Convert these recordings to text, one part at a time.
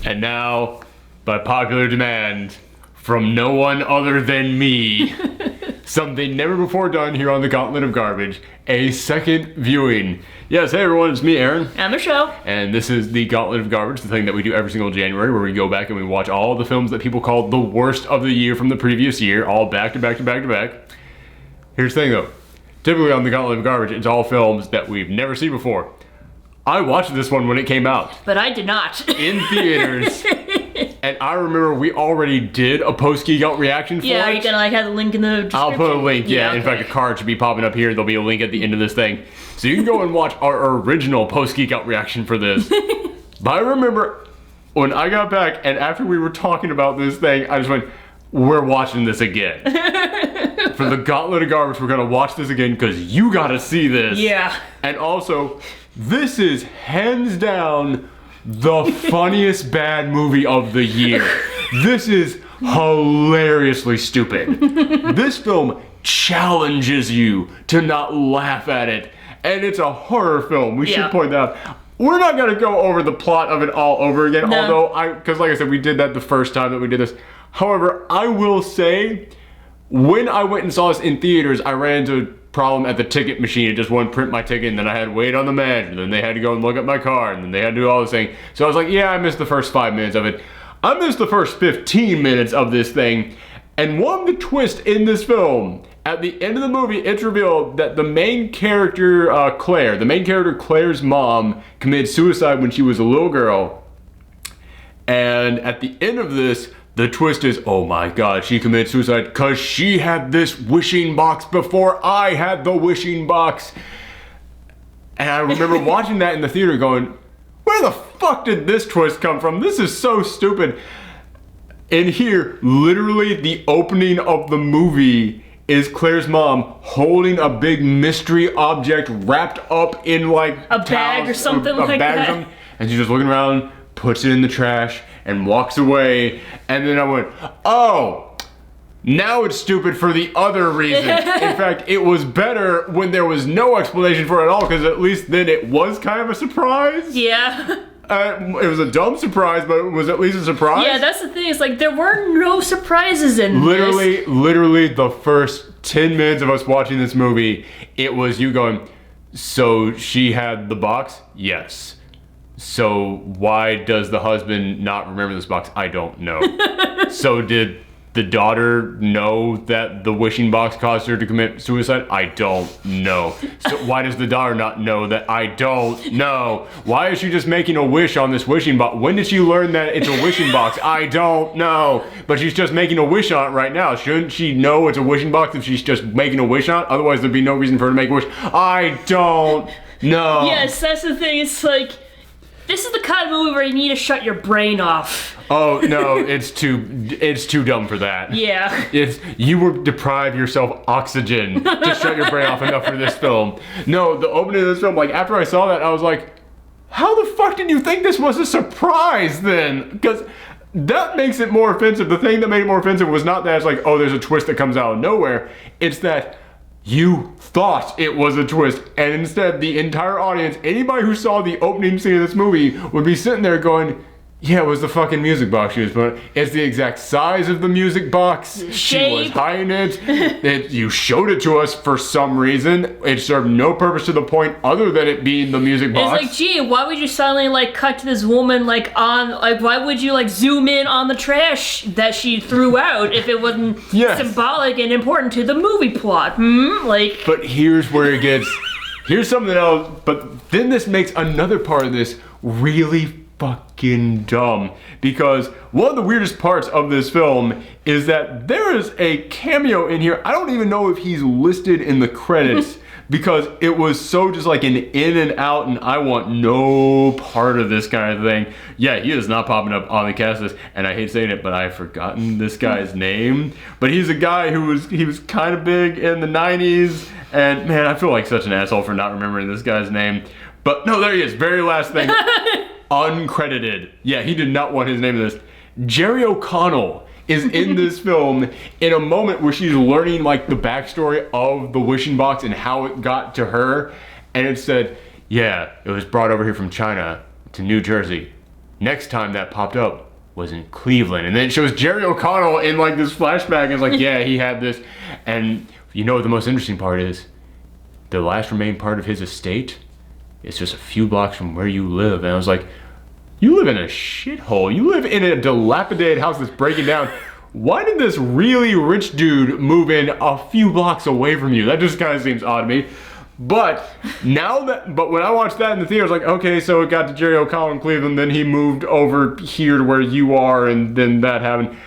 And now, by popular demand, from no one other than me, something never before done here on the Gauntlet of Garbage, a second viewing. Yes, hey everyone, it's me, Aaron. And Michelle. And this is the Gauntlet of Garbage, the thing that we do every single January, where we go back and we watch all the films that people call the worst of the year from the previous year, all back to back to back to back. Here's the thing though, typically on the Gauntlet of Garbage, it's all films that we've never seen before. I watched this one when it came out. But I did not. In theaters. And I remember we already did a post-geek out reaction for it. Yeah, you can like have the link in the description. I'll put a link, yeah. Okay. In fact, a card should be popping up here. There'll be a link at the end of this thing. So you can go and watch our original post-geek out reaction for this. But I remember when I got back and after we were talking about this thing, I just went, we're watching this again. For the Gauntlet of Garbage, we're gonna watch this again because you gotta see this. Yeah. And also, this is hands down the funniest bad movie of the year. This is hilariously stupid. This film challenges you to not laugh at it. And it's a horror film. We should point that out. We're not gonna go over the plot of it all over again, although because like I said, we did that the first time that we did this. However, I will say, when I went and saw this in theaters, I ran into a problem at the ticket machine. It just wouldn't print my ticket, and then I had to wait on the manager, then they had to go and look at my card, and then they had to do all this thing. So I was like, yeah, I missed the first 5 minutes of it. I missed the first 15 minutes of this thing, and one of the twists in this film, at the end of the movie, it's revealed that the main character, Claire's mom, committed suicide when she was a little girl. And at the end of this, the twist is, oh my god, she committed suicide because she had this wishing box before I had the wishing box. And I remember watching that in the theater going, where the fuck did this twist come from? This is so stupid. And here, literally the opening of the movie is Claire's mom holding a big mystery object wrapped up in like a bag or something like that. And she's just looking around, puts it in the trash, and walks away. And then I went, oh, now it's stupid for the other reason. In fact, it was better when there was no explanation for it at all, because at least then it was kind of a surprise. Yeah. It was a dumb surprise, but it was at least a surprise. Yeah, that's the thing. It's like there were no surprises in this. Literally the first 10 minutes of us watching this movie, it was you going, so she had the box? Yes. So why does the husband not remember this box? I don't know. So did the daughter know that the wishing box caused her to commit suicide? I don't know. So why does the daughter not know that? I don't know. Why is she just making a wish on this wishing box? When did she learn that it's a wishing box? I don't know. But she's just making a wish on it right now. Shouldn't she know it's a wishing box if she's just making a wish on it? Otherwise there'd be no reason for her to make a wish. I don't know. Yes, that's the thing. It's like, this is the kind of movie where you need to shut your brain off. Oh no, it's too dumb for that. Yeah. You will deprive yourself oxygen to shut your brain off enough for this film. No, the opening of this film, like after I saw that, I was like, how the fuck did you think this was a surprise then? Because that makes it more offensive. The thing that made it more offensive was not that it's like, oh, there's a twist that comes out of nowhere. It's that you thought it was a twist, and instead the entire audience, anybody who saw the opening scene of this movie, would be sitting there going, yeah, it was the fucking music box she was putting. It's the exact size of the music box. She was hiding it. You showed it to us for some reason. It served no purpose to the point other than it being the music box. It's like, gee, why would you suddenly like cut to this woman like on, like why would you like zoom in on the trash that she threw out if it wasn't symbolic and important to the movie plot? Like. But here's where it gets, here's something else, but then this makes another part of this really fucking dumb, because one of the weirdest parts of this film is that there is a cameo in here. I don't even know if he's listed in the credits because it was so just like an in and out, and I want no part of this kind of thing. Yeah, he is not popping up on the cast list, and I hate saying it, but I've forgotten this guy's name. But he's a guy who was kind of big in the 90s, and man, I feel like such an asshole for not remembering this guy's name. But no, there he is, very last thing. Uncredited. Yeah, he did not want his name in this. Jerry O'Connell is in this film in a moment where she's learning like the backstory of the wishing box and how it got to her. And it said, yeah, it was brought over here from China to New Jersey next time that popped up was in Cleveland. And then it shows Jerry O'Connell in like this flashback, and it's like, yeah, he had this. And you know what the most interesting part is? The last remaining part of his estate is just a few blocks from where you live. And I was like, you live in a shithole. You live in a dilapidated house that's breaking down. Why did this really rich dude move in a few blocks away from you? That just kind of seems odd to me. But when I watched that in the theater, I was like, okay, so it got to Jerry O'Connell in Cleveland, then he moved over here to where you are, and then that happened.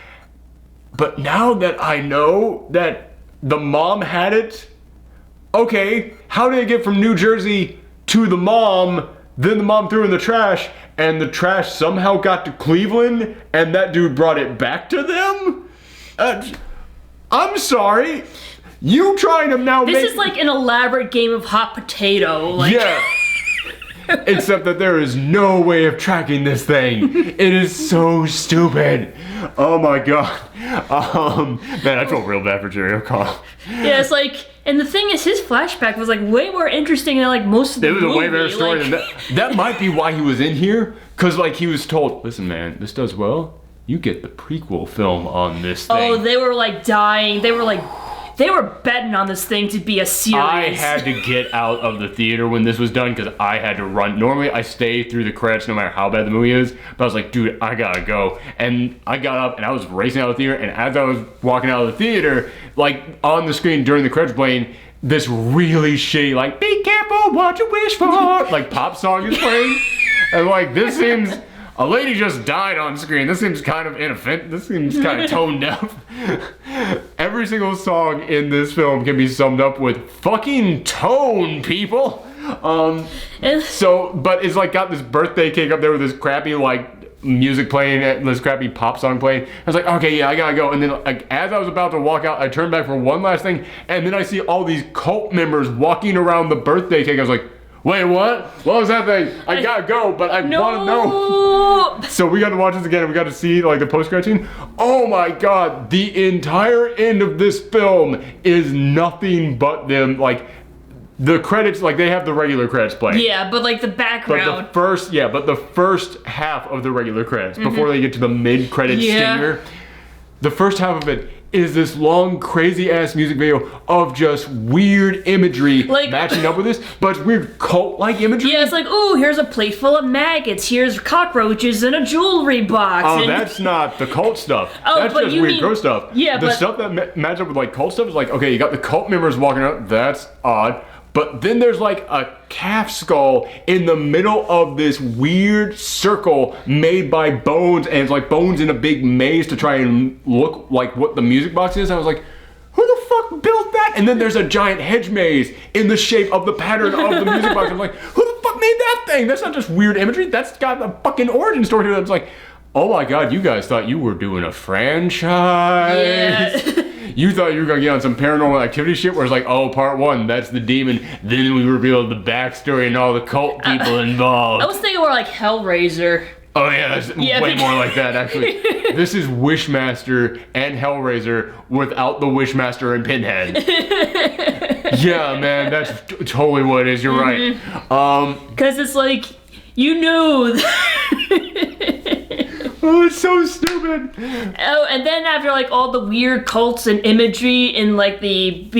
But now that I know that the mom had it, okay, how did it get from New Jersey to the mom, then the mom threw in the trash, and the trash somehow got to Cleveland, and that dude brought it back to them? I'm sorry. You trying to now This is like an elaborate game of hot potato. Like. Yeah. Except that there is no way of tracking this thing. It is so stupid. Oh my god. Man, I feel real bad for Jerry O'Connell. Yeah, it's like, and the thing is, his flashback was like way more interesting than like most of the movie. It was a way better story than that. That might be why he was in here, because like he was told, listen man, this does well, you get the prequel film on this thing. Oh, they were like dying. They were betting on this thing to be a series. I had to get out of the theater when this was done because I had to run. Normally I stay through the credits no matter how bad the movie is, but I was like, dude, I gotta go. And I got up and I was racing out of the theater, and as I was walking out of the theater, like on the screen during the credits playing, this really shitty, like, be careful what you wish for, like pop song is playing. And like, this seems... A lady just died on screen. This seems kind of inoffensive. This seems kind of toned down. Every single song in this film can be summed up with fucking tone, people. But it's like got this birthday cake up there with this crappy like music playing, this crappy pop song playing. I was like, okay, yeah, I gotta go. And then like, as I was about to walk out, I turned back for one last thing, and then I see all these cult members walking around the birthday cake. I was like, wait, what? What was that thing? I gotta go, but I wanna know. So we got to watch this again, and we got to see like the post-credit scene. Oh my god, the entire end of this film is nothing but them, like, the credits, like they have the regular credits playing. Yeah, but like the background. But the first half of the regular credits, before they get to the mid-credit stinger, the first half of it is this long, crazy-ass music video of just weird imagery like, matching up with this, but it's weird cult-like imagery. Yeah, it's like, ooh, here's a plate full of maggots, here's cockroaches in a jewelry box. Oh, that's not the cult stuff. That's just weird, gross stuff. Yeah, the stuff that matches up with like cult stuff is like, okay, you got the cult members walking around, that's odd. But then there's like a calf skull in the middle of this weird circle made by bones, and it's like bones in a big maze to try and look like what the music box is. I was like, who the fuck built that? And then there's a giant hedge maze in the shape of the pattern of the music box. I'm like, who the fuck made that thing? That's not just weird imagery. That's got a fucking origin story to it. It's like, oh my god, you guys thought you were doing a franchise. Yeah. You thought you were gonna get on some paranormal activity shit where it's like, oh, part one, that's the demon. Then we revealed the backstory and all the cult people involved. I was thinking more like Hellraiser. Oh yeah, that's way more like that actually. This is Wishmaster and Hellraiser without the Wishmaster and Pinhead. Yeah, man, that's totally what it is. You're right. Because it's like, you know. Oh, it's so stupid. Oh, and then after like all the weird cults and imagery in like the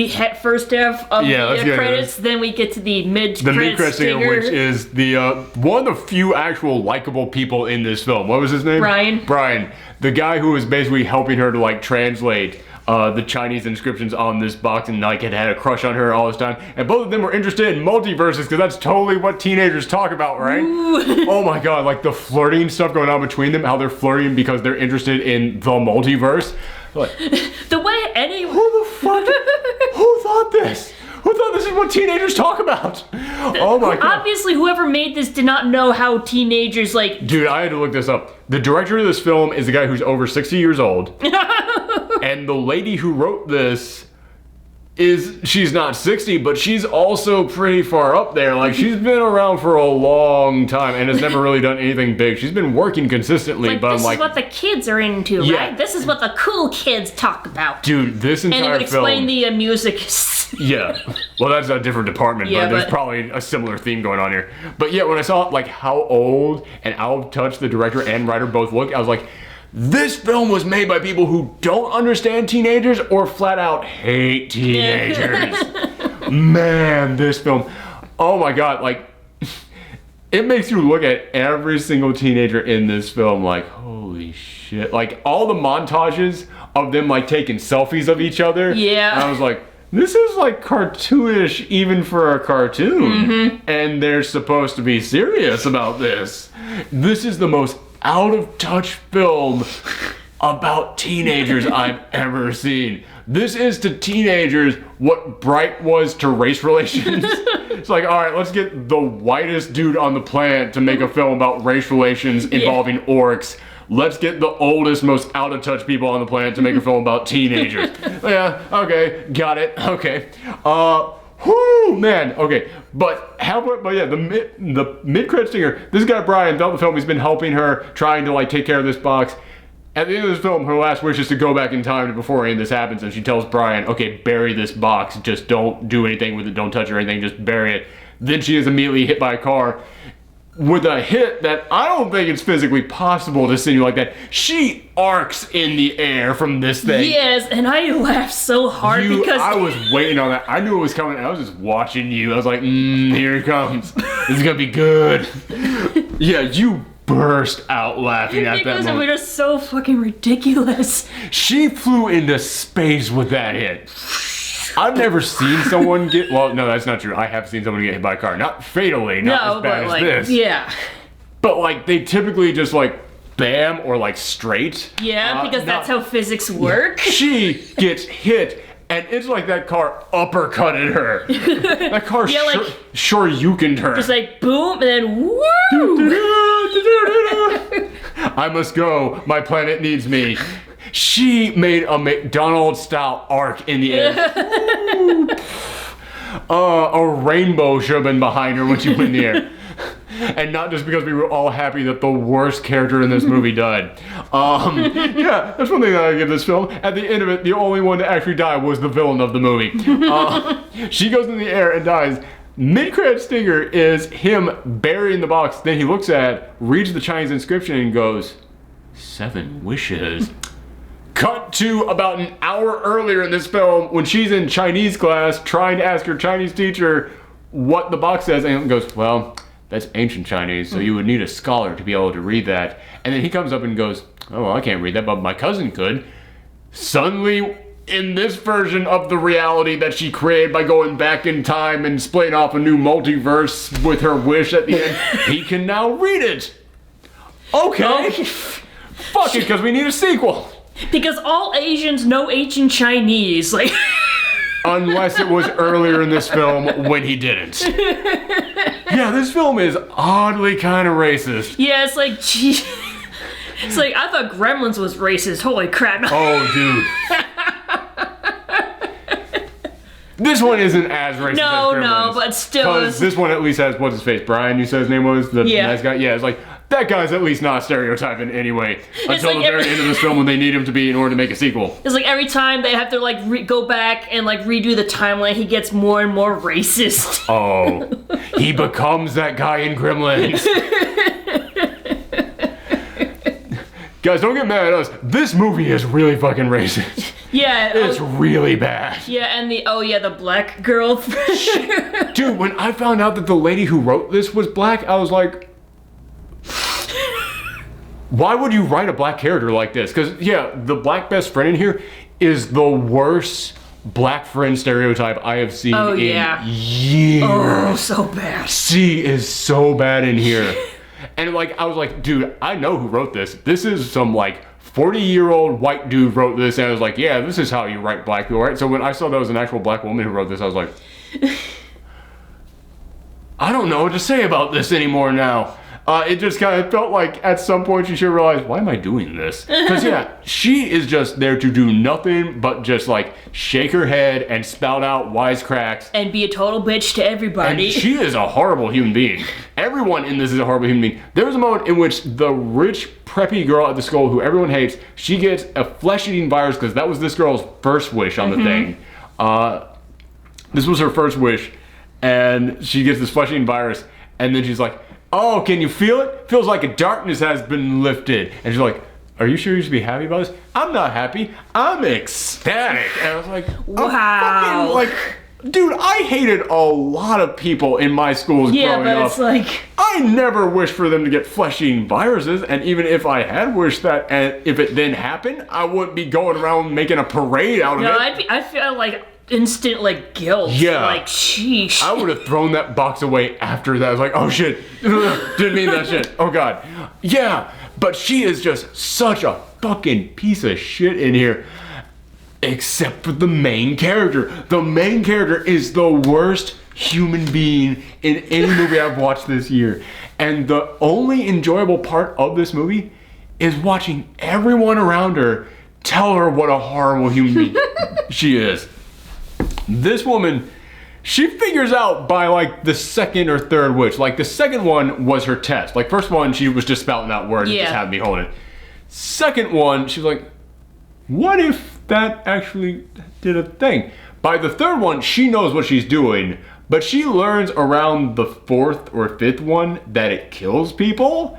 first half of the credits, then we get to the mid-credit stinger, which is the one of the few actual likable people in this film. What was his name? Brian. The guy who was basically helping her to like translate the Chinese inscriptions on this box, and like had a crush on her all this time, and both of them were interested in multiverses because that's totally what teenagers talk about, right? Oh my god, like the flirting stuff going on between them, how they're flirting because they're interested in the multiverse. Like, the way any who the fuck who thought this? Who thought this is what teenagers talk about? Oh my god. Obviously, whoever made this did not know how teenagers like... Dude, I had to look this up. The director of this film is a guy who's over 60 years old. And the lady who wrote this she's not 60, but she's also pretty far up there. Like, she's been around for a long time and has never really done anything big. She's been working consistently, but this is what the kids are into, right? This is what the cool kids talk about. Dude, this entire film... And it would explain the music. Yeah. Well, that's a different department, but there's probably a similar theme going on here. But yeah, when I saw, like, how old and out of touch the director and writer both look, I was like... This film was made by people who don't understand teenagers or flat out hate teenagers. Man, this film, oh my god, like, it makes you look at every single teenager in this film like, holy shit. Like, all the montages of them, like, taking selfies of each other. Yeah. And I was like, this is, like, cartoonish even for a cartoon. And they're supposed to be serious about this. This is the most out-of-touch film about teenagers I've ever seen. This is to teenagers what Bright was to race relations. It's like, all right, let's get the whitest dude on the planet to make a film about race relations involving orcs. Let's get the oldest, most out-of-touch people on the planet to make a film about teenagers. Yeah, okay, got it, okay. Whoo, man, okay, but yeah, the mid-credit stinger, this guy Brian, throughout the film, he's been helping her, trying to, like, take care of this box. At the end of this film, her last wish is to go back in time to before any of this happens, and she tells Brian, okay, bury this box, just don't do anything with it, don't touch it or anything, just bury it. Then she is immediately hit by a car with a hit that I don't think it's physically possible to see like that. She arcs in the air from this thing. Yes, and I laughed so hard because... I was waiting on that. I knew it was coming, and I was just watching you. I was like, here it comes. This is gonna be good. Yeah, you burst out laughing at that moment. Because it was just so fucking ridiculous. She flew into space with that hit. I've never seen someone get... Well, no, that's not true. I have seen someone get hit by a car. Not fatally, not as bad as this. Yeah. But, like, they typically just, like, bam or, like, straight. Yeah, because that's how physics work. She gets hit, and it's like that car uppercutted her. That car shoryukened her. Just like, boom, and then woo! I must go. My planet needs me. She made a McDonald's-style arc in the air. A rainbow should have been behind her when she went in the air. And not just because we were all happy that the worst character in this movie died. Yeah, that's one thing that I give this film. At the end of it, the only one to actually die was the villain of the movie. She goes in the air and dies. Mid-credit stinger is him burying the box. Then he looks at it, reads the Chinese inscription, and goes, 7 wishes. Cut to about an hour earlier in this film when she's in Chinese class trying to ask her Chinese teacher what the box says, and goes, well, that's ancient Chinese, so you would need a scholar to be able to read that. And then he comes up and goes, oh, well, I can't read that, but my cousin could. Suddenly, in this version of the reality that she created by going back in time and splitting off a new multiverse with her wish at the end, he can now read it. Okay. Fuck it, because we need a sequel. Because all Asians know ancient Chinese, like... Unless it was earlier in this film when he didn't. Yeah, this film is oddly kind of racist. Yeah, it's like, gee... It's like, I thought Gremlins was racist, holy crap. Oh, dude. This one isn't as racist as Gremlins. No, but still... Because this one at least has, what's his face, Brian, you said his name was? The nice guy? Yeah, it's like... That guy's at least not a stereotype in any way until the very end of this film when they need him to be in order to make a sequel. It's like every time they have to like go back and like redo the timeline, he gets more and more racist. Oh, he becomes that guy in Gremlins. Guys, don't get mad at us. This movie is really fucking racist. Yeah. It's really bad. Yeah, and the black girl. Dude, when I found out that the lady who wrote this was black, I was like... Why would you write a black character like this? Because, yeah, the black best friend in here is the worst black friend stereotype I have seen in years. Oh, so bad. She is so bad in here. And, like, I was like, dude, I know who wrote this. This is some, like, 40-year-old white dude wrote this. And I was like, yeah, this is how you write black people, right? So when I saw that was an actual black woman who wrote this, I was like... I don't know what to say about this anymore now. It just kind of felt like at some point she should realize, why am I doing this? Because she is just there to do nothing but just like shake her head and spout out wisecracks. And be a total bitch to everybody. And she is a horrible human being. Everyone in this is a horrible human being. There was a moment in which the rich, preppy girl at the school who everyone hates, she gets a flesh-eating virus because that was this girl's first wish on the thing. This was her first wish, and she gets this flesh-eating virus, and then she's like, oh, can you feel it? Feels like a darkness has been lifted. And she's like, are you sure you should be happy about this? I'm not happy. I'm ecstatic. And I was like, wow. Dude, I hated a lot of people in my schools growing up. Yeah, but it's like... I never wished for them to get flesh-eating viruses, and even if I had wished that, and if it then happened, I wouldn't be going around making a parade out of it. I feel like instant like guilt. Yeah. Like, sheesh. I would have thrown that box away after that. I was like, oh shit, didn't mean that shit. Oh god. Yeah, but she is just such a fucking piece of shit in here. Except for the main character. The main character is the worst human being in any movie I've watched this year. And the only enjoyable part of this movie is watching everyone around her tell her what a horrible human being she is. This woman, she figures out by like the second or third wish. Like the second one was her test. Like first one, she was just spouting out words and just had me holding it. Second one, she was like, what if that actually did a thing? By the third one, she knows what she's doing, but she learns around the fourth or fifth one that it kills people.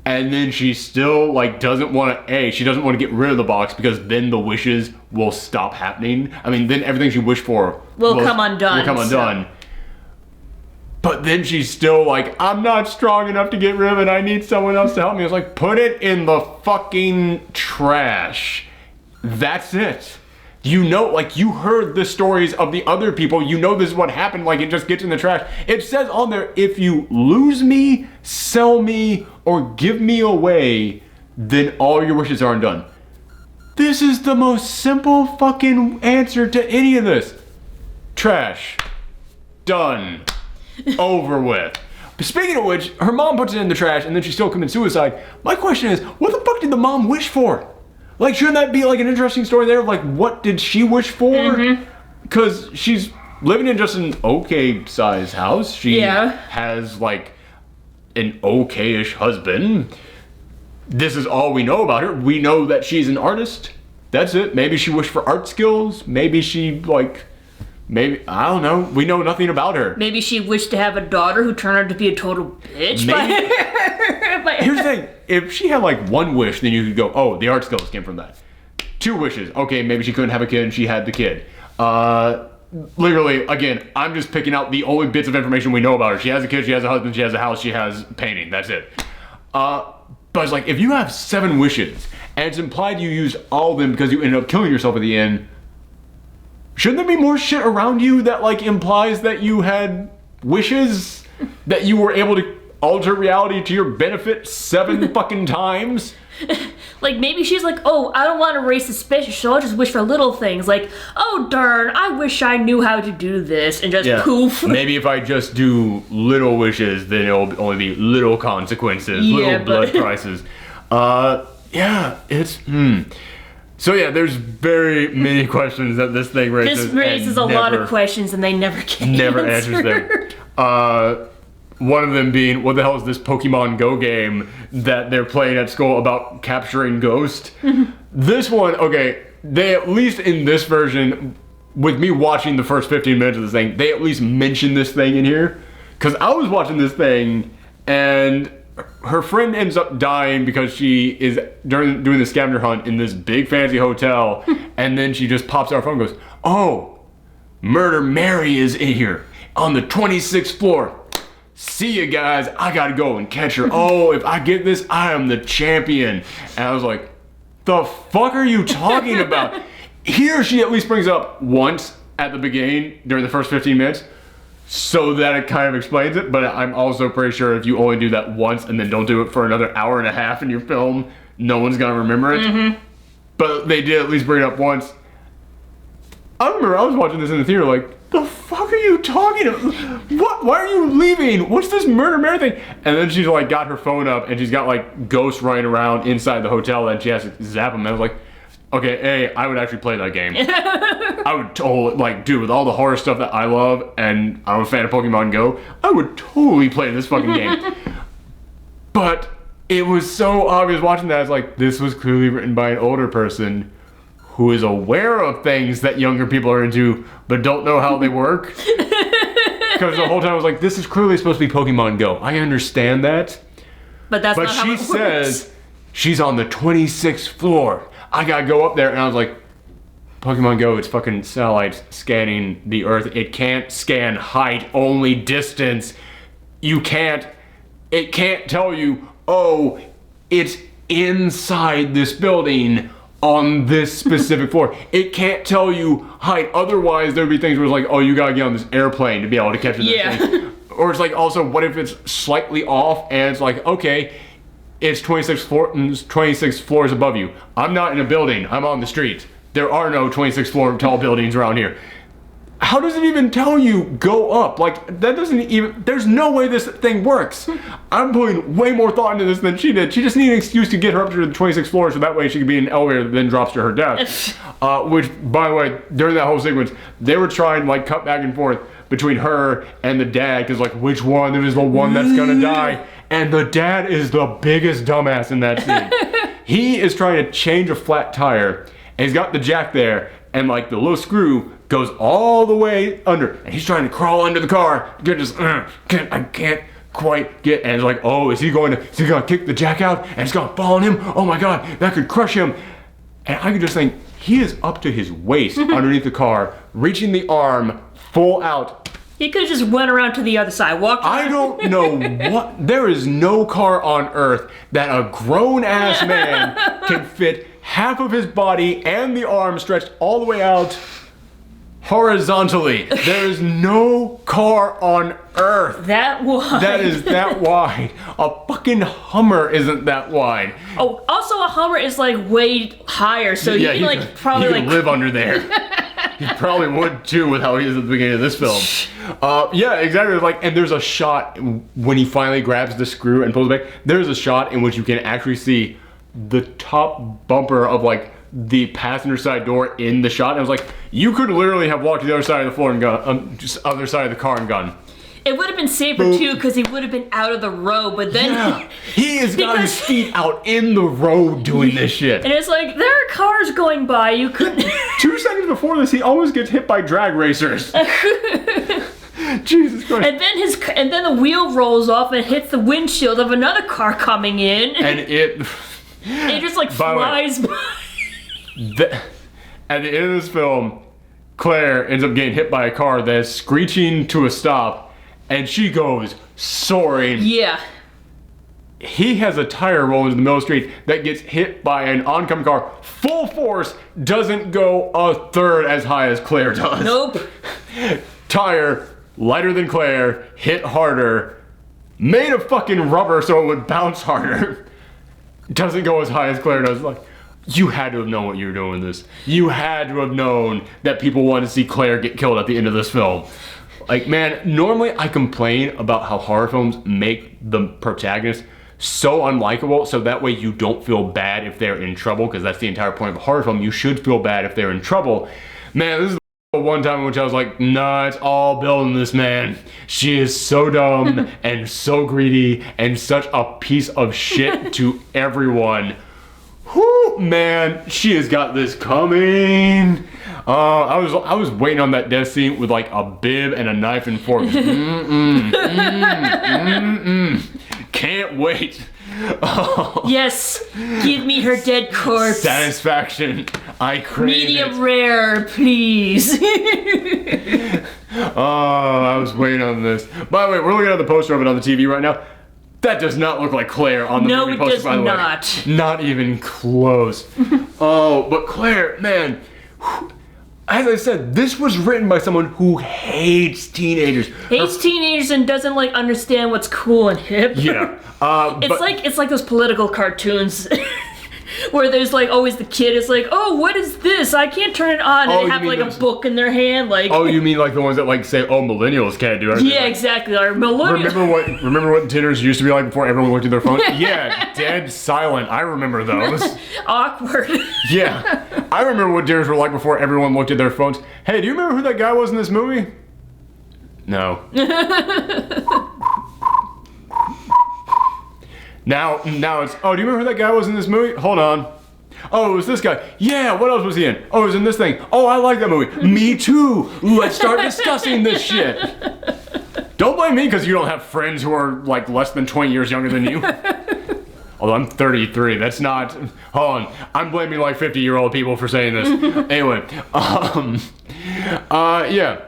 And then she still like doesn't want to, she doesn't want to get rid of the box because then the wishes will stop happening. I mean, then everything she wished for will come undone. Will come undone. But then she's still like, I'm not strong enough to get rid of it. I need someone else to help me. I was like, put it in the fucking trash. That's it. You know, like you heard the stories of the other people. You know this is what happened. Like it just gets in the trash. It says on there, if you lose me, sell me, or give me away, then all your wishes are undone. This is the most simple fucking answer to any of this. Trash. Done. Over with. But speaking of which, her mom puts it in the trash and then she still commits suicide. My question is, what the fuck did the mom wish for? Like, shouldn't that be like an interesting story there? Like, what did she wish for? Because she's living in just an okay-sized house. She has like an okay-ish husband. This is all we know about her. We know that she's an artist. That's it. Maybe she wished for art skills. Maybe she like... Maybe, I don't know. We know nothing about her. Maybe she wished to have a daughter who turned out to be a total bitch. Here's the thing. If she had like one wish, then you could go, oh, the art skills came from that. 2 wishes. Okay, maybe she couldn't have a kid and she had the kid. Literally, again, I'm just picking out the only bits of information we know about her. She has a kid, she has a husband, she has a house, she has painting. That's it. But it's like, if you have 7 wishes and it's implied you used all of them because you ended up killing yourself at the end, shouldn't there be more shit around you that like implies that you had wishes? That you were able to alter reality to your benefit 7 fucking times? Like maybe she's like, oh, I don't want to raise suspicion, so I'll just wish for little things. Like, oh darn, I wish I knew how to do this, and just poof. Maybe if I just do little wishes, then it'll only be little consequences, little blood prices. It's So yeah, there's very many questions that this thing raises. This raises a lot of questions and they never get answers them. One of them being, what the hell is this Pokemon Go game that they're playing at school about capturing ghosts? This one, okay, they at least in this version, with me watching the first 15 minutes of this thing, they at least mention this thing in here. Because I was watching this thing and her friend ends up dying because she is doing the scavenger hunt in this big fancy hotel, and then she just pops out her phone and goes, oh, Murder Mary is in here on the 26th floor. See you guys, I gotta go and catch her. Oh, if I get this, I am the champion. And I was like, the fuck are you talking about? Here she at least brings up once at the beginning during the first 15 minutes. So that it kind of explains it, but I'm also pretty sure if you only do that once and then don't do it for another hour and a half in your film, no one's gonna remember it. But they did at least bring it up once. I remember I was watching this in the theater like, the fuck fuck are you talking about? What? Why are you leaving? What's this murder thing? And then she's like got her phone up and she's got like ghosts running around inside the hotel and she has to zap them. And I was like, okay, A, I would actually play that game. I would totally, like, dude, with all the horror stuff that I love and I'm a fan of Pokemon Go, I would totally play this fucking game. But it was so obvious watching that. I was like, this was clearly written by an older person who is aware of things that younger people are into, but don't know how they work. Because the whole time I was like, this is clearly supposed to be Pokemon Go. I understand that. But that's not how it works. But she says she's on the 26th floor. I gotta go up there. And I was like, Pokemon Go, it's fucking satellites scanning the Earth. It can't scan height, only distance. It can't tell you, oh, it's inside this building on this specific floor. It can't tell you height. Otherwise, there'd be things where it's like, oh, you gotta get on this airplane to be able to catch this thing. Or it's like, also, what if it's slightly off and it's like, okay, it's 26 floors above you. I'm not in a building. I'm on the street. There are no 26 floor tall buildings around here. How does it even tell you go up? Like, that doesn't even, there's no way this thing works. I'm putting way more thought into this than she did. She just needed an excuse to get her up to the 26th floor so that way she could be in an elevator that then drops to her death. Which, by the way, during that whole sequence, they were trying to like cut back and forth between her and the dad, because like, which one is the one that's gonna die? And the dad is the biggest dumbass in that scene. He is trying to change a flat tire, and he's got the jack there, and like the little screw goes all the way under, and he's trying to crawl under the car. I can't quite get, and it's like, oh, is he gonna kick the jack out, and it's gonna fall on him? Oh my god, that could crush him. And I could just think, he is up to his waist underneath the car, reaching the arm full out. He could have just went around to the other side, walked around. I don't know what, there is no car on earth that a grown-ass man can fit half of his body and the arm stretched all the way out horizontally. There is no car on earth that wide. That is that wide. A fucking Hummer isn't that wide. Oh, also a Hummer is like way higher, so you can like probably like live under there. He probably would too with how he is at the beginning of this film. Yeah, exactly. Like, and there's a shot when he finally grabs the screw and pulls it back. There's a shot in which you can actually see the top bumper of like the passenger side door in the shot. And I was like, you could literally have walked to the other side of the floor and gone, just other side of the car and gone. It would have been safer too, because he would have been out of the road, but then he has got his feet out in the road doing this shit. And it's like, there are cars going by, you couldn't. 2 seconds before this, he almost gets hit by drag racers. Jesus Christ. And then the wheel rolls off and hits the windshield of another car coming in. And it just like flies by. At the end of this film, Claire ends up getting hit by a car that's screeching to a stop, and she goes soaring. Yeah. He has a tire roll into the middle of the street that gets hit by an oncoming car. Full force, doesn't go a third as high as Claire does. Nope. Tire, lighter than Claire, hit harder, made of fucking rubber so it would bounce harder. Doesn't go as high as Claire does. Like, you had to have known what you were doing with this. You had to have known that people wanted to see Claire get killed at the end of this film. Like, man, normally I complain about how horror films make the protagonist so unlikable, so that way you don't feel bad if they're in trouble, because that's the entire point of a horror film. You should feel bad if they're in trouble. Man, this is the one time in which I was like, nah, it's all building this, man. She is so dumb and so greedy and such a piece of shit to everyone. Whoo, man, she has got this coming. I was waiting on that death scene with like a bib and a knife and fork. Can't wait. Oh. Yes, give me her dead corpse. Satisfaction. I crave medium rare, please. Oh, I was waiting on this. By the way, we're looking at the poster of it on the TV right now. That does not look like Claire on the movie poster, by the way. No, it does not. Not even close. Oh, but Claire, man, as I said, this was written by someone who hates teenagers. Hates teenagers and doesn't like understand what's cool and hip. Yeah. It's like those political cartoons Where there's like always the kid is like, oh, what is this? I can't turn it on. And they have like a book in their hand, like. Oh, you mean like the ones that like say, oh, millennials can't do everything? Yeah, like, exactly. Or millennials. Remember what dinners used to be like before everyone looked at their phone? Yeah, dead silent. I remember those. Awkward. Yeah, I remember what dinners were like before everyone looked at their phones. Hey, do you remember who that guy was in this movie? No. Now it's, oh, do you remember who that guy was in this movie? Hold on. Oh, it was this guy. Yeah, what else was he in? Oh, he was in this thing. Oh, I like that movie. Me too. Let's start discussing this shit. Don't blame me because you don't have friends who are like less than 20 years younger than you. Although I'm 33, that's not, hold on. I'm blaming like 50-year-old people for saying this. Anyway, yeah.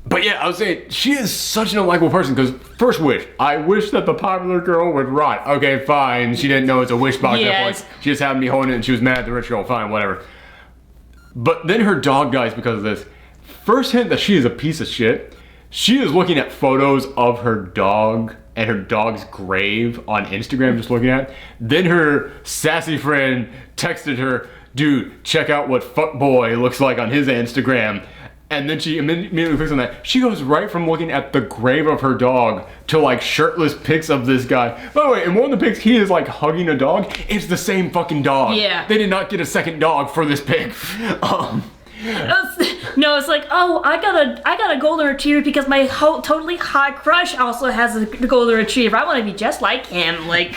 But yeah, I was saying, she is such an unlikable person, because first wish, I wish that the popular girl would rot. Okay, fine, she didn't know it's a wish box at that point. She just happened to be holding it and she was mad at the rich girl, fine, whatever. But then her dog dies because of this. First hint that she is a piece of shit, she is looking at photos of her dog and her dog's grave on Instagram, just looking at it. Then her sassy friend texted her, dude, check out what fuckboy looks like on his Instagram. And then she immediately clicks on that. She goes right from looking at the grave of her dog to like shirtless pics of this guy. By the way, in one of the pics, he is like hugging a dog. It's the same fucking dog. Yeah. They did not get a second dog for this pic. No, it's like, oh, I got a golden retriever because my totally hot crush also has a golden retriever. I want to be just like him. Like,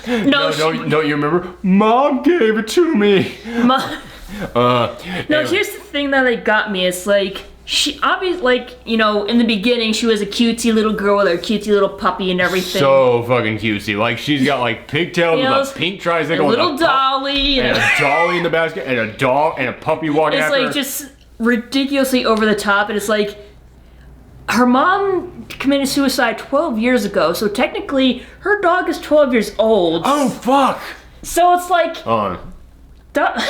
don't you remember? Mom gave it to me. Anyway. Here's the thing that like got me. It's like she obviously, like, you know, in the beginning she was a cutesy little girl with her cutesy little puppy and everything. So fucking cutesy. Like she's got like pigtails with a pink tricycle, a little dolly, and a dolly in the basket, and a dog and a puppy walking after her. It's like just ridiculously over the top, and it's like her mom committed suicide 12 years ago, so technically her dog is 12 years old. Oh fuck! So it's like.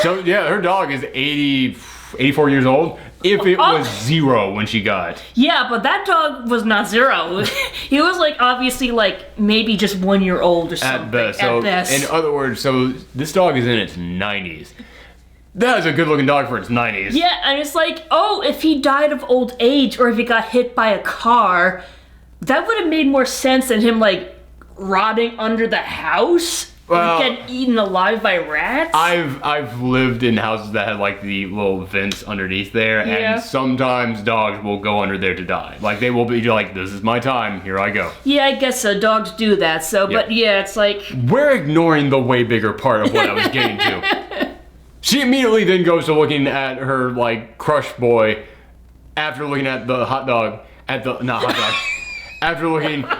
So yeah, her dog is 84 years old. If it was 0 when she got. Yeah, but that dog was not 0. He was like obviously like maybe just 1 year old or something. At best. So in other words, so this dog is in its 90s. That is a good looking dog for its 90s. Yeah, and it's like, oh, if he died of old age or if he got hit by a car, that would have made more sense than him like rotting under the house. Well, get eaten alive by rats? I've lived in houses that had like the little vents underneath there, and sometimes dogs will go under there to die. Like they will be like, this is my time, here I go. Yeah, I guess so. Dogs do that. So, but yeah, it's like we're ignoring the way bigger part of what I was getting to. She immediately then goes to looking at her like crush boy after looking at the hot dog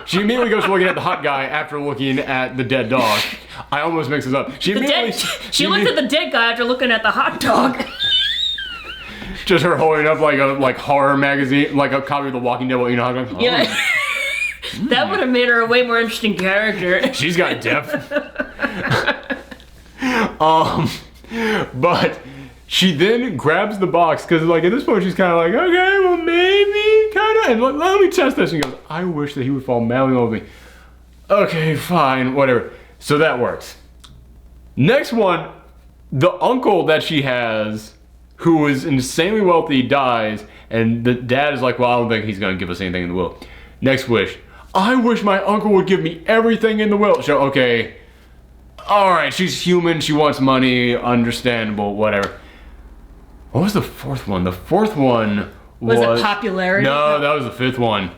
she immediately goes to looking at the hot guy after looking at the dead dog. I almost mix this up. She looked at the dead guy after looking at the hot dog. Just her holding up like a horror magazine, like a copy of The Walking Dead. You know how to. Yeah. That would have made her a way more interesting character. She's got depth. But she then grabs the box because like at this point she's kind of like, okay, well maybe kind of, and let me test this. And she goes, I wish that he would fall madly in love with me. Okay, fine, whatever. So that works. Next one, the uncle that she has, who is insanely wealthy, dies, and the dad is like, well, I don't think he's gonna give us anything in the will. Next wish, I wish my uncle would give me everything in the will. So okay, all right, she's human, she wants money, understandable, whatever. What was the fourth one? The fourth one was it popularity? No, that was the fifth one.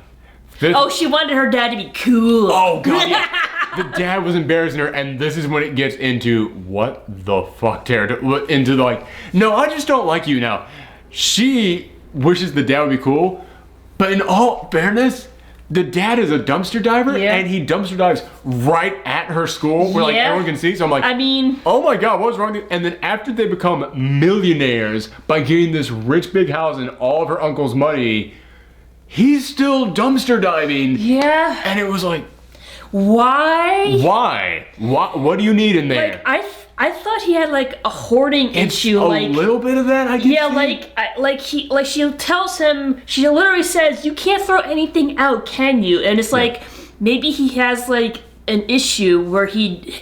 Oh, she wanted her dad to be cool. Oh god, yeah. The dad was embarrassing her, and this is when it gets into what the fuck territory. Into the like, no, I just don't like you now. She wishes the dad would be cool, but in all fairness, the dad is a dumpster diver, and he dumpster dives right at her school where like everyone can see. So I'm like, I mean, oh my god, what was wrong with you? And then after they become millionaires by getting this rich big house and all of her uncle's money, he's still dumpster diving. Yeah. And it was like, why? Why? What do you need in there? Like I thought he had like a hoarding issue. A little bit of that, I guess. Yeah, she tells him. She literally says, "You can't throw anything out, can you?" And it's like maybe he has like an issue where he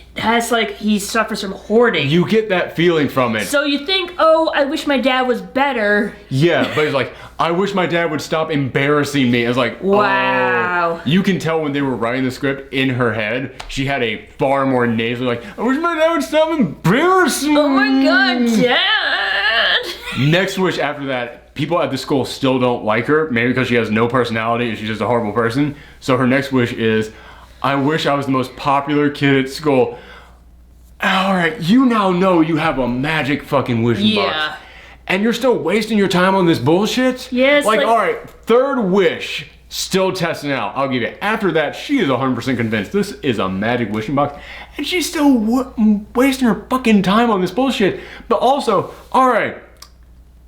suffers from hoarding. You get that feeling from it. So you think, oh, I wish my dad was better. Yeah, but he's like, I wish my dad would stop embarrassing me. It's like, wow. Oh. You can tell when they were writing the script in her head, she had a far more nasally, like, I wish my dad would stop embarrassing me. Oh my God, Dad. Next wish after that, people at the school still don't like her, maybe because she has no personality and she's just a horrible person. So her next wish is, I wish I was the most popular kid at school. Alright, you now know you have a magic fucking wishing box. And you're still wasting your time on this bullshit? Yes. Like, alright, third wish, still testing it out. I'll give you. After that, she is 100% convinced this is a magic wishing box. And she's still wasting her fucking time on this bullshit. But also, alright,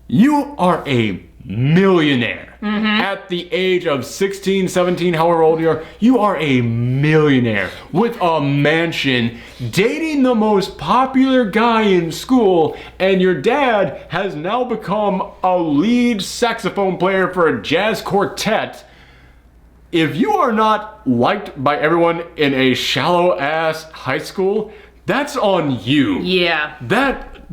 you are a millionaire. At the age of 16, 17, however old you are a millionaire with a mansion, dating the most popular guy in school, and your dad has now become a lead saxophone player for a jazz quartet. If you are not liked by everyone in a shallow-ass high school, that's on you. Yeah.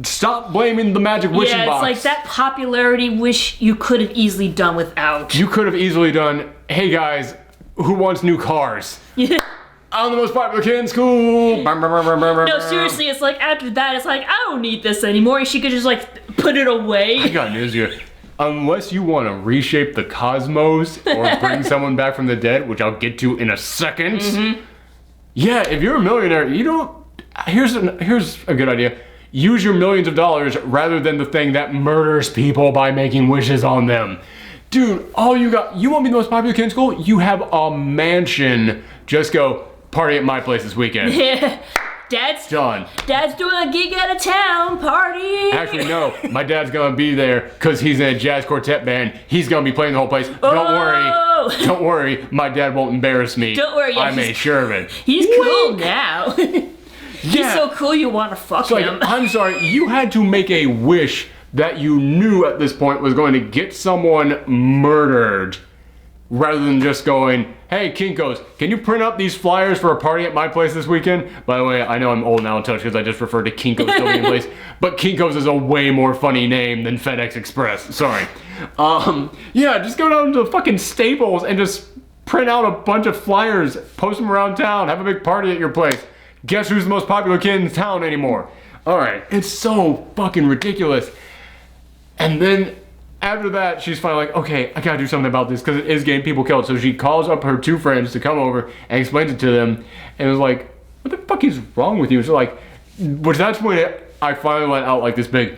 Stop blaming the magic wishing box. Yeah, it's like that popularity wish you could have easily done without. You could have easily done, hey guys, who wants new cars? Yeah. I'm the most popular kid in school. No, seriously, it's like after that, it's like, I don't need this anymore. And she could just like put it away. I got news here. Unless you want to reshape the cosmos or bring someone back from the dead, which I'll get to in a second. Yeah, if you're a millionaire, you don't... Here's a good idea. Use your millions of dollars rather than the thing that murders people by making wishes on them. Dude, all you got, you want to be the most popular kid in school? You have a mansion. Just go party at my place this weekend. Yeah. Dad's done. Dad's doing a gig out of town party. Actually, no. My dad's gonna be there because he's in a jazz quartet band. He's gonna be playing the whole place. Don't worry. My dad won't embarrass me. Don't worry. I made sure of it. He's cool now. He's so cool you want to fuck him. Like, I'm sorry, you had to make a wish that you knew at this point was going to get someone murdered rather than just going, hey, Kinko's, can you print up these flyers for a party at my place this weekend? By the way, I know I'm old now and touch because I just referred to Kinko's still being in place, but Kinko's is a way more funny name than FedEx Express. Sorry. Yeah, just go down to fucking Staples and just print out a bunch of flyers, post them around town, have a big party at your place. Guess who's the most popular kid in town anymore? Alright, it's so fucking ridiculous. And then after that, she's finally like, okay, I gotta do something about this because it is getting people killed. So she calls up her two friends to come over and explains it to them. And it was like, what the fuck is wrong with you? So like, which that's when I finally let out like this big,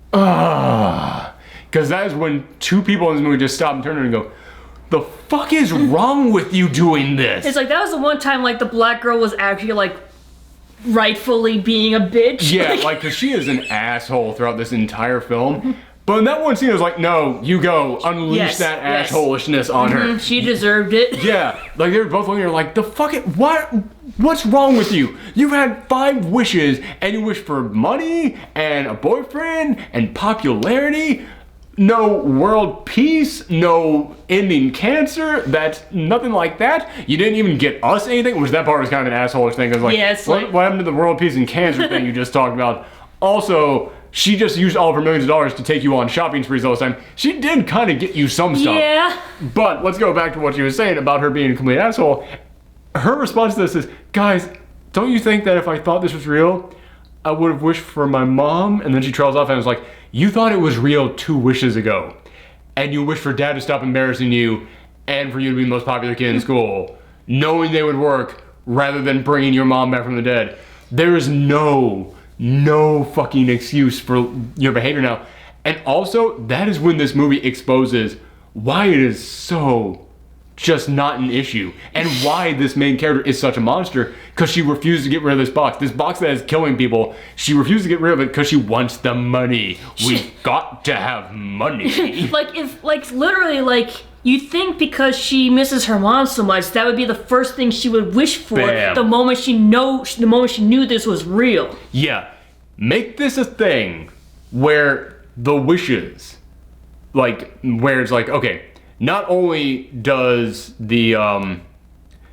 because that is when two people in this movie just stop and turn around and go, the fuck is wrong with you doing this? It's like, that was the one time like the black girl was actually like rightfully being a bitch. Yeah, like, because she is an asshole throughout this entire film. But in that one scene, it was like, no, you go, unleash that assholishness on her. She deserved it. Yeah, like, they were both looking at her like, the fuck it, what's wrong with you? You've had 5 wishes, and you wish for money, and a boyfriend, and popularity. No world peace, no ending cancer, that's nothing like that. You didn't even get us anything, which that part was kind of an asshole thing. I was like, what happened to the world peace and cancer thing you just talked about? Also, she just used all of her millions of dollars to take you on shopping sprees all the time. She did kind of get you some stuff. Yeah. But let's go back to what she was saying about her being a complete asshole. Her response to this is, guys, don't you think that if I thought this was real, I would have wished for my mom? And then she trails off and was like, you thought it was real 2 wishes ago. And you wished for dad to stop embarrassing you and for you to be the most popular kid in school, knowing they would work rather than bringing your mom back from the dead. There is no fucking excuse for your behavior now. And also, that is when this movie exposes why it is so just not an issue and why this main character is such a monster, because she refused to get rid of this box that is killing people. She refused to get rid of it because she wants the money. We've got to have money. Literally, you think because she misses her mom so much, that would be the first thing she would wish for. Bam. the moment she knew this was real. Yeah, make this a thing where the wishes, where it's like, okay, not only does the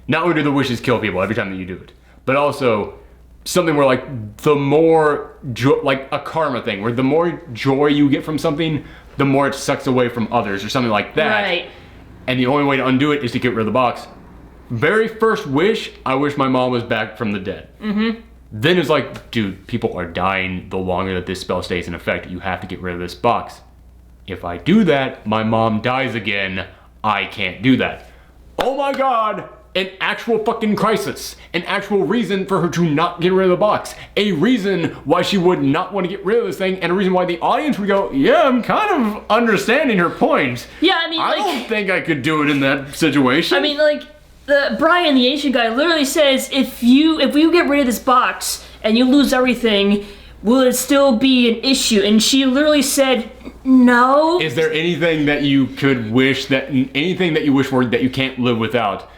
not only do the wishes kill people every time that you do it, but also something where like the more like a karma thing, where the more joy you get from something, the more it sucks away from others or something like that. Right. And the only way to undo it is to get rid of the box. Very first wish, I wish my mom was back from the dead. Mm-hmm. Then it's like, dude, people are dying the longer that this spell stays in effect. You have to get rid of this box. If I do that, my mom dies again. I can't do that. Oh my god! An actual fucking crisis. An actual reason for her to not get rid of the box. A reason why she would not want to get rid of this thing, and a reason why the audience would go, yeah, I'm kind of understanding her point. Yeah, I mean, I don't think I could do it in that situation. I mean, like, Brian, the Asian guy, literally says, if we get rid of this box and you lose everything, will it still be an issue? And she literally said, no. Is there anything that you could wish anything that you wish for that you can't live without?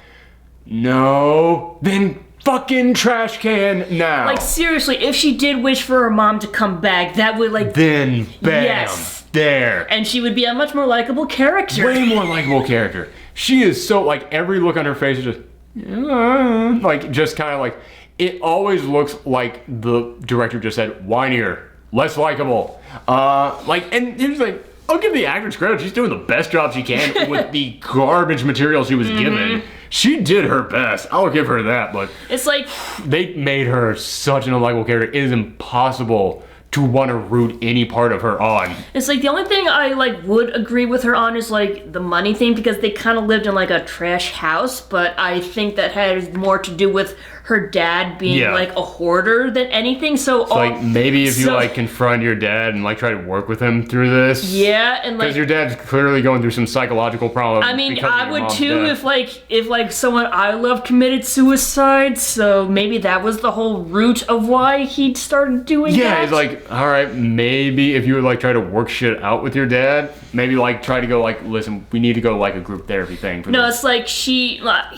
No. Then fucking trash can now. Like, seriously, if she did wish for her mom to come back, that would, like... Then, bam, yes. There. And she would be a much more likable character. Way more likable character. She is so, like, every look on her face is just... like, just kind of like... It always looks like the director just said, whinier, less likable. And he was like, I'll give the actress credit. She's doing the best job she can with the garbage material she was given. She did her best. I'll give her that, but... It's like... They made her such an unlikable character. It is impossible to want to root any part of her on. It's like the only thing I like would agree with her on is like the money thing, because they kind of lived in like a trash house, but I think that had more to do with her dad being like a hoarder than anything. So like maybe if you like confront your dad and like try to work with him through this. Yeah, and like because your dad's clearly going through some psychological problems. I mean, I would too if like someone I love committed suicide. So maybe that was the whole root of why he started doing that. Yeah, it's like, all right, maybe if you would like try to work shit out with your dad, maybe like try to go like, listen, we need to go like a group therapy thing. For this. It's like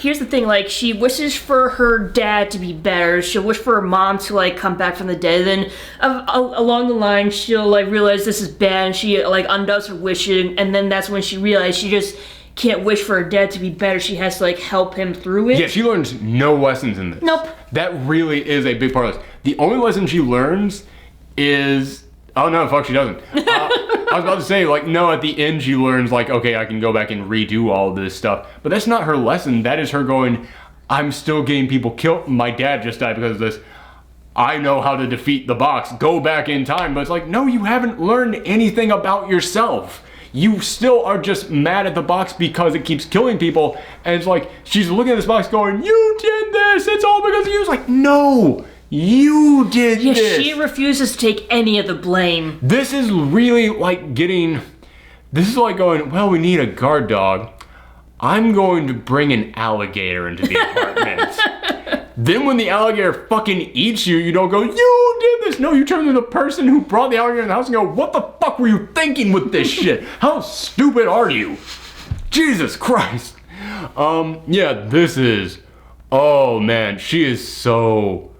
here's the thing, like she wishes for her dad to be better. She'll wish for her mom to like come back from the dead. Then along the line, she'll like realize this is bad, and she like undoes her wishing, and then that's when she realizes she just can't wish for her dad to be better. She has to like help him through it. Yeah, she learns no lessons in this. Nope. That really is a big part of this. The only lesson she learns is, oh no, fuck, she doesn't. I was about to say, like, no, at the end she learns, like, okay, I can go back and redo all of this stuff. But that's not her lesson. That is her going, I'm still getting people killed. My dad just died because of this. I know how to defeat the box. Go back in time. But it's like, no, you haven't learned anything about yourself. You still are just mad at the box because it keeps killing people. And it's like, she's looking at this box going, you did this. It's all because of you. It's like, no, you did this. Yeah, she refuses to take any of the blame. This is really like this is like going, well, we need a guard dog. I'm going to bring an alligator into the apartment. Then when the alligator fucking eats you, you don't go, you did this. No, you turn to the person who brought the alligator in the house and go, what the fuck were you thinking with this shit? How stupid are you? Jesus Christ. Yeah, this is, oh man, she is so,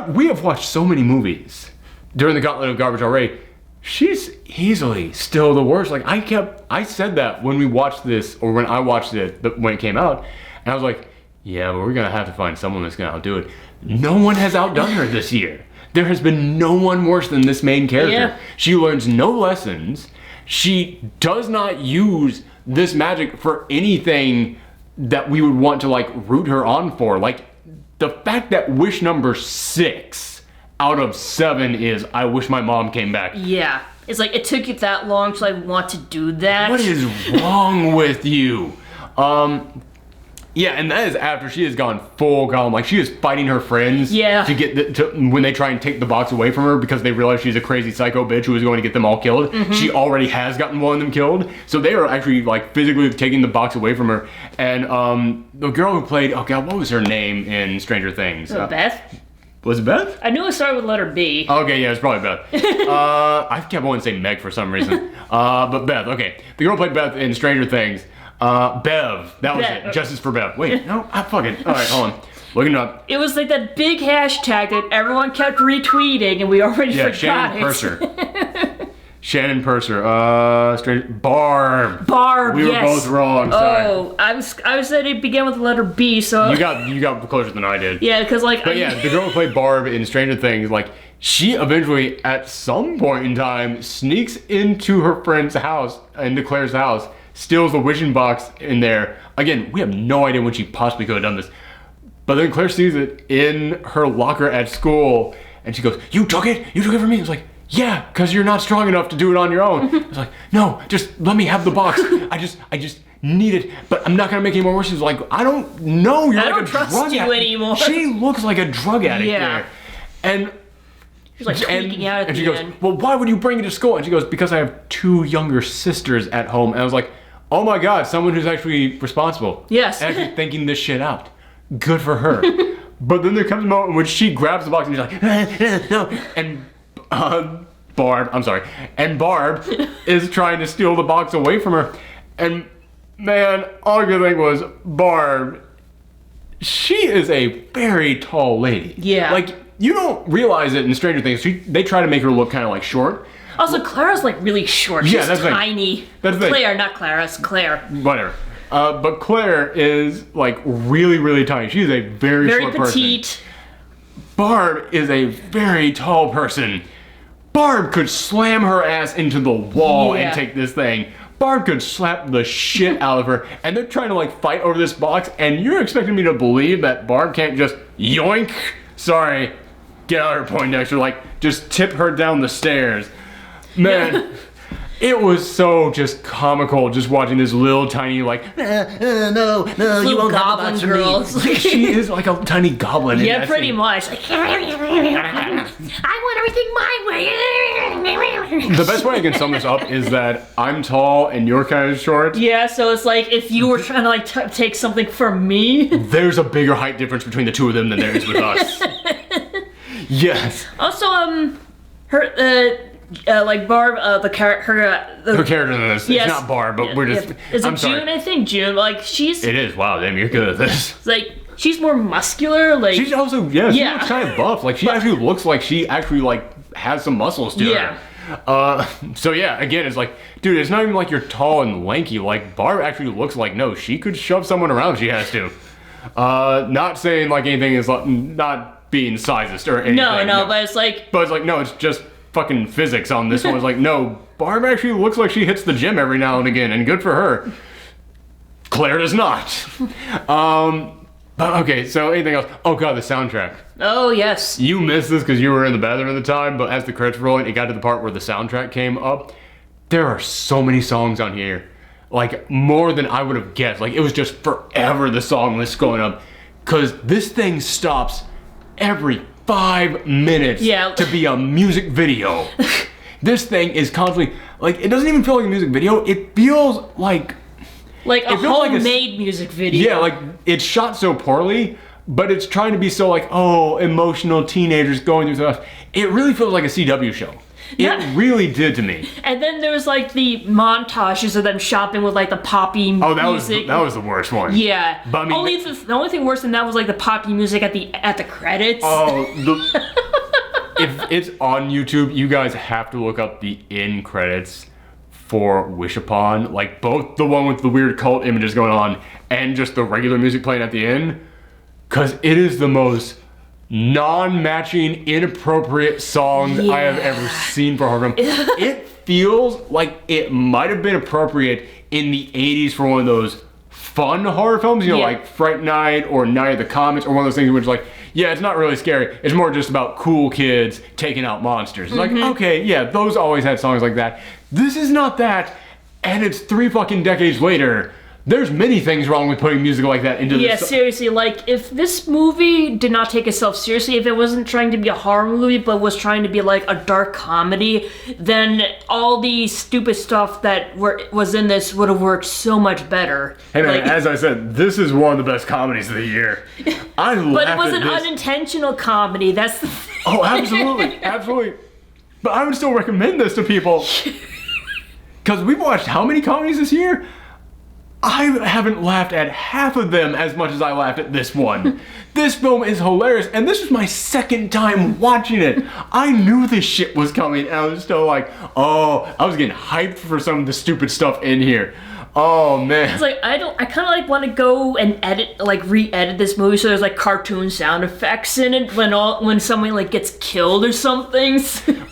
we have watched so many movies during the Gauntlet of Garbage already. She's easily still the worst. Like I said that when we watched this, or when I watched it when it came out, and I was like, yeah, but we're gonna have to find someone that's gonna outdo it. No one has outdone her this year. There has been no one worse than this main character. Yeah. She learns no lessons. She does not use this magic for anything that we would want to like root her on for. Like the fact that wish number 6 out of 7 is, I wish my mom came back. Yeah. It's like, it took you that long to like want to do that. What is wrong with you? Yeah, and that is after she has gone full gone. Like, she is fighting her friends to get when they try and take the box away from her because they realize she's a crazy psycho bitch who is going to get them all killed. Mm-hmm. She already has gotten one of them killed. So they are actually, like, physically taking the box away from her. And the girl who played, oh god, what was her name in Stranger Things? Beth? Was it Beth? I knew it started with letter B. Okay, yeah, it's probably Beth. I kept wanting to say Meg for some reason. But Beth, okay. The girl who played Beth in Stranger Things. Bev. That was it. Justice for Bev. Wait, no, fuck it. Alright, hold on. Looking it up. It was like that big hashtag that everyone kept retweeting and we already forgot Shannon it. Purser. Shannon Purser. Barb. Barb. We were both wrong. Sorry. Oh, I said it began with the letter B. So you got closer than I did. Yeah, because like. But yeah, the girl who played Barb in Stranger Things, like she eventually, at some point in time, sneaks into her friend's house, into Claire's house, steals the wishing box in there. Again, we have no idea when she possibly could have done this. But then Claire sees it in her locker at school, and she goes, "You took it? You took it from me?" It's like, "Yeah, because you're not strong enough to do it on your own." It's like, "No, just let me have the box. I just need it, but I'm not gonna make any more wishes." Like, I don't know. You're I like don't a trust drug you addict. anymore. She looks like a drug addict there, and. She's like freaking out at and the she goes, end. "Well, why would you bring it to school?" And she goes, "Because I have 2 younger sisters at home." And I was like, "Oh my God, someone who's actually responsible." Yes. Actually thinking this shit out. Good for her. But then there comes a moment when she grabs the box and she's like, "No." And Barb is trying to steal the box away from her. And man, all I could think was, Barb, she is a very tall lady. Yeah. Like, you don't realize it in Stranger Things. They try to make her look kind of like short. Also, Clara's like really short. She's that's the thing. tiny. That's the thing. Claire, not Clara. It's Claire. Whatever. But Claire is like really, really tiny. She's a very short petite. person. Barb is a very tall person. Barb could slam her ass into the wall and take this thing. Barb could slap the shit out of her, and they're trying to like fight over this box, and you're expecting me to believe that Barb can't just yoink? Sorry, get out of her, Poindexter. Like, just tip her down the stairs. Man, it was so just comical just watching this little tiny like, no, you won't goblin have the box girls. for me. She is like a tiny goblin. Yeah, pretty much. Like, I want everything my way. The best way I can sum this up is that I'm tall and you're kind of short. Yeah, so it's like if you were trying to like take something from me. There's a bigger height difference between the two of them than there is with us. Yes. Also, like Barb, her character in this. Yes. It's not Barb, but we're just. Is it I'm June? sorry. I think June. Like she's. It is. Wow, damn, you're good at this. Like she's more muscular. Like she's also she looks kind of buff. Like she actually looks like she actually like has some muscles to her. So yeah, again, it's like, dude, it's not even like you're tall and lanky. Like Barb actually looks like she could shove someone around if she has to. Not saying like anything is like, not being sizist or anything. No, but it's like. But it's like no, it's just fucking physics on this one. It's like no, Barb actually looks like she hits the gym every now and again, and good for her. Claire does not. But okay, so anything else? Oh god, the soundtrack. Oh yes. You missed this because you were in the bathroom at the time, but as the credits were rolling, it got to the part where the soundtrack came up. There are so many songs on here. Like, more than I would have guessed. Like, it was just forever the song list going up. Because this thing stops every 5 minutes to be a music video. This thing is constantly, like, it doesn't even feel like a music video. It feels like a homemade music video. Yeah, like, it's shot so poorly, but it's trying to be so like, oh, emotional teenagers going through stuff. It really feels like a CW show. It really did to me. And then there was like the montages of them shopping with like the poppy music. Oh, that was the worst one. Yeah. But I mean, the only thing worse than that was like the poppy music at the credits. Oh, if it's on YouTube, you guys have to look up the end credits for Wish Upon. Like both the one with the weird cult images going on and just the regular music playing at the end. Because it is the most non-matching, inappropriate song I have ever seen for a horror film. It feels like it might have been appropriate in the 80s for one of those fun horror films, like Fright Night or Night of the Comets or one of those things which like, yeah, it's not really scary. It's more just about cool kids taking out monsters. It's like, okay, yeah, those always had songs like that. This is not that, and it's 3 fucking decades later. There's many things wrong with putting music like that into this. Yeah, seriously, like, if this movie did not take itself seriously, if it wasn't trying to be a horror movie, but was trying to be, like, a dark comedy, then all the stupid stuff that was in this would have worked so much better. Hey man, as I said, this is one of the best comedies of the year. But it was an unintentional comedy, that's the thing. Oh, absolutely, absolutely. But I would still recommend this to people. Because we've watched how many comedies this year? I haven't laughed at half of them as much as I laughed at this one. This film is hilarious, and this was my second time watching it. I knew this shit was coming, and I was still like, oh, I was getting hyped for some of the stupid stuff in here. Oh man. It's like I kind of like want to go and re-edit this movie so there's like cartoon sound effects in it when someone like gets killed or something.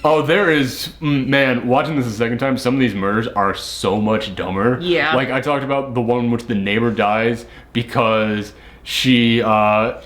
Oh, there is, man, watching this the second time, some of these murders are so much dumber. Yeah. Like I talked about the one in which the neighbor dies because she, at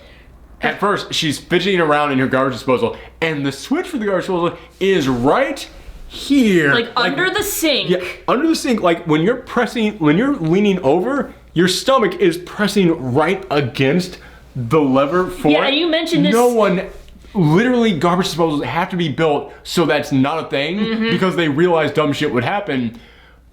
first she's fidgeting around in her garbage disposal, and the switch for the garbage disposal is right here. Like under the sink. Yeah, under the sink. Like when you're leaning over, your stomach is pressing right against the lever for it. Yeah, you mentioned this. No one, literally garbage disposals have to be built so that's not a thing because they realize dumb shit would happen.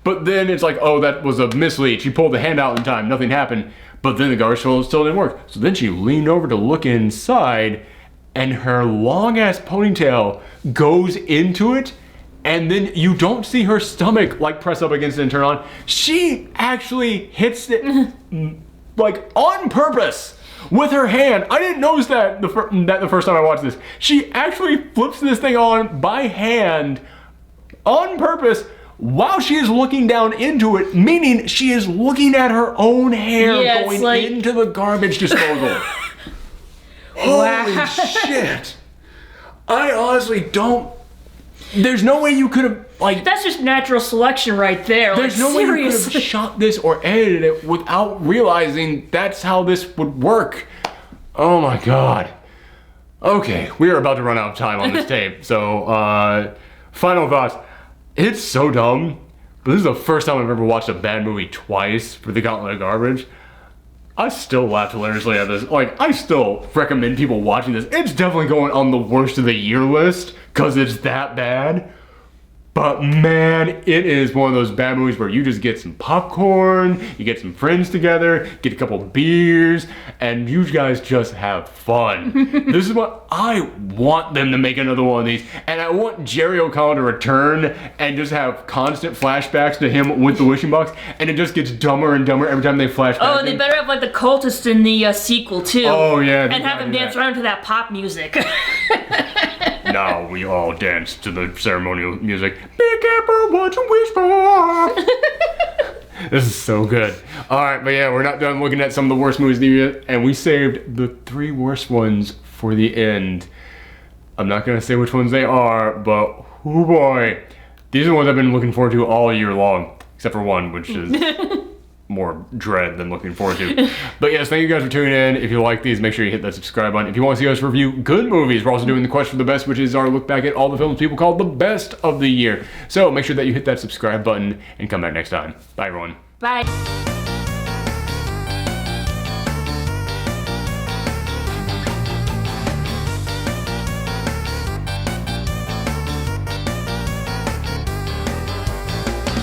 But then it's like, oh, that was a mislead. She pulled the hand out in time, nothing happened. But then the garbage disposal still didn't work. So then she leaned over to look inside, and her long ass ponytail goes into it. And then you don't see her stomach like press up against it and turn on. She actually hits it like on purpose with her hand. I didn't notice that the first time I watched this. She actually flips this thing on by hand on purpose while she is looking down into it, meaning she is looking at her own hair going into the garbage disposal. Holy shit. I honestly don't. There's no way you could have, like... That's just natural selection right there. There's no way you could have shot this or edited it without realizing that's how this would work. Oh my god. Okay, we are about to run out of time on this tape. So, final thoughts. It's so dumb, but this is the first time I've ever watched a bad movie twice for the Gauntlet of Garbage. I still laughed hilariously at this. Like, I still recommend people watching this. It's definitely going on the worst of the year list because it's that bad. But man, it is one of those bad movies where you just get some popcorn, you get some friends together, get a couple beers, and you guys just have fun. This is what I want them to make another one of these. And I want Jerry O'Connell to return and just have constant flashbacks to him with the wishing box, and it just gets dumber and dumber every time they flash back. Oh, and they better have like the cultist in the sequel too. Oh yeah. And have him dance around to that pop music. Now we all dance to the ceremonial music. Be careful what you wish for. This is so good. Alright, but yeah, we're not done looking at some of the worst movies of the year, and we saved the 3 worst ones for the end. I'm not gonna say which ones they are, but oh boy. These are the ones I've been looking forward to all year long. Except for one, which is more dread than looking forward to. But yes, thank you guys for tuning in. If you like these, make sure you hit that subscribe button. If you want to see us review good movies, we're also doing the Quest for the Best, which is our look back at all the films people call the best of the year. So make sure that you hit that subscribe button and come back next time. Bye everyone. Bye.